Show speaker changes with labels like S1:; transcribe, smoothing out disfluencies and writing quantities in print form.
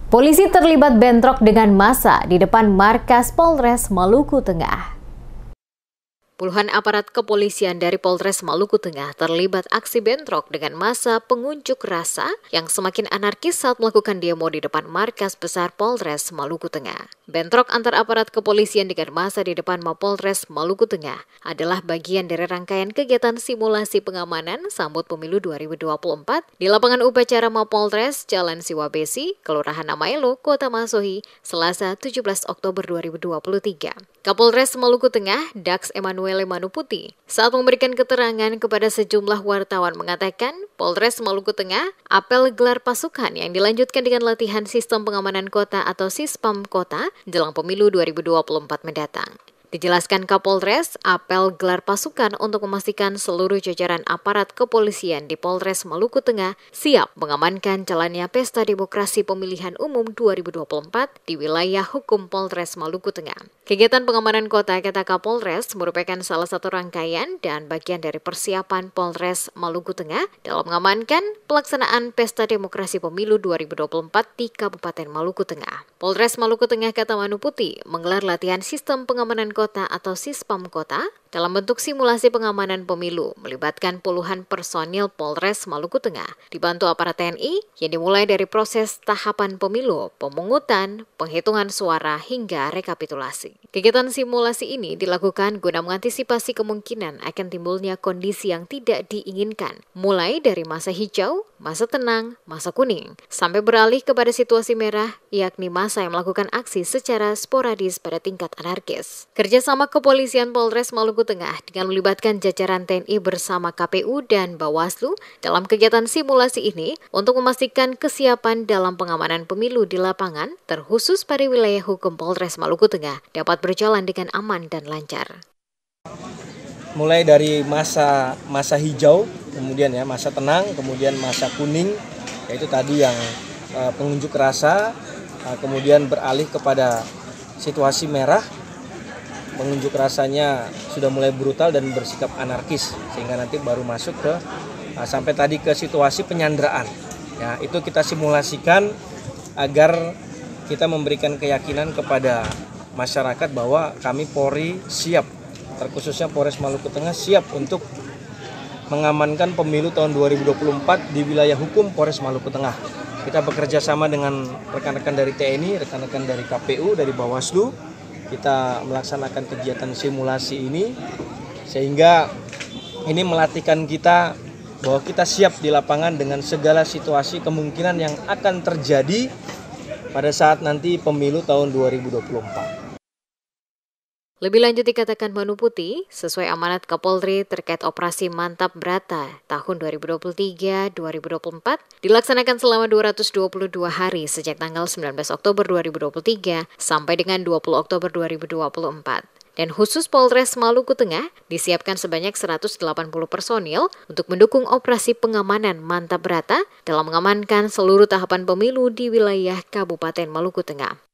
S1: Polisi terlibat bentrok dengan massa di depan markas Polres Maluku Tengah. Puluhan aparat kepolisian dari Polres Maluku Tengah terlibat aksi bentrok dengan massa pengunjuk rasa yang semakin anarkis saat melakukan demo di depan markas besar Polres Maluku Tengah. Bentrok antar aparat kepolisian dengan massa di depan Mapolres Maluku Tengah adalah bagian dari rangkaian kegiatan simulasi pengamanan sambut pemilu 2024 di lapangan upacara Mapolres Jalan Siwabesi, Kelurahan Namaelo, Kota Masohi, Selasa 17 Oktober 2023. Kapolres Maluku Tengah, Dax Emanuele Manuputi, saat memberikan keterangan kepada sejumlah wartawan mengatakan Polres Maluku Tengah apel gelar pasukan yang dilanjutkan dengan latihan sistem pengamanan kota atau Sispam Kota jelang pemilu 2024 mendatang. Dijelaskan Kapolres, apel gelar pasukan untuk memastikan seluruh jajaran aparat kepolisian di Polres Maluku Tengah siap mengamankan jalannya pesta demokrasi pemilihan umum 2024 di wilayah hukum Polres Maluku Tengah. Kegiatan pengamanan kota, kata Kapolres, merupakan salah satu rangkaian dan bagian dari persiapan Polres Maluku Tengah dalam mengamankan pelaksanaan pesta demokrasi pemilu 2024 di Kabupaten Maluku Tengah. Polres Maluku Tengah, kata Manuputi, menggelar latihan sistem pengamanan kota atau Sispam Kota dalam bentuk simulasi pengamanan pemilu melibatkan puluhan personil Polres Maluku Tengah dibantu aparat TNI yang dimulai dari proses tahapan pemilu, pemungutan, penghitungan suara hingga rekapitulasi. Kegiatan simulasi ini dilakukan guna mengantisipasi kemungkinan akan timbulnya kondisi yang tidak diinginkan, mulai dari masa hijau, masa tenang, masa kuning, sampai beralih kepada situasi merah, yakni masa yang melakukan aksi secara sporadis pada tingkat anarkis. Kerjasama kepolisian Polres Maluku Tengah dengan melibatkan jajaran TNI bersama KPU dan Bawaslu dalam kegiatan simulasi ini untuk memastikan kesiapan dalam pengamanan pemilu di lapangan, terkhusus pada wilayah hukum Polres Maluku Tengah, dapat berjalan dengan aman dan lancar.
S2: Mulai dari masa hijau, kemudian masa tenang, kemudian masa kuning, yaitu tadi yang pengunjuk rasa, kemudian beralih kepada situasi merah. Pengunjuk rasanya sudah mulai brutal dan bersikap anarkis, sehingga nanti baru masuk ke sampai tadi ke situasi penyanderaan. Ya, itu kita simulasikan agar kita memberikan keyakinan kepada masyarakat bahwa kami Polri siap, terkhususnya Polres Maluku Tengah siap untuk mengamankan pemilu tahun 2024 di wilayah hukum Polres Maluku Tengah. Kita bekerja sama dengan rekan-rekan dari TNI, rekan-rekan dari KPU, dari Bawaslu. Kita melaksanakan kegiatan simulasi ini sehingga ini melatihkan kita bahwa kita siap di lapangan dengan segala situasi kemungkinan yang akan terjadi pada saat nanti pemilu tahun 2024.
S1: Lebih lanjut dikatakan Manuputi, sesuai amanat Kapolri terkait operasi Mantap Brata tahun 2023-2024 dilaksanakan selama 222 hari sejak tanggal 19 Oktober 2023 sampai dengan 20 Oktober 2024. Dan khusus Polres Maluku Tengah disiapkan sebanyak 180 personil untuk mendukung operasi pengamanan Mantap Brata dalam mengamankan seluruh tahapan pemilu di wilayah Kabupaten Maluku Tengah.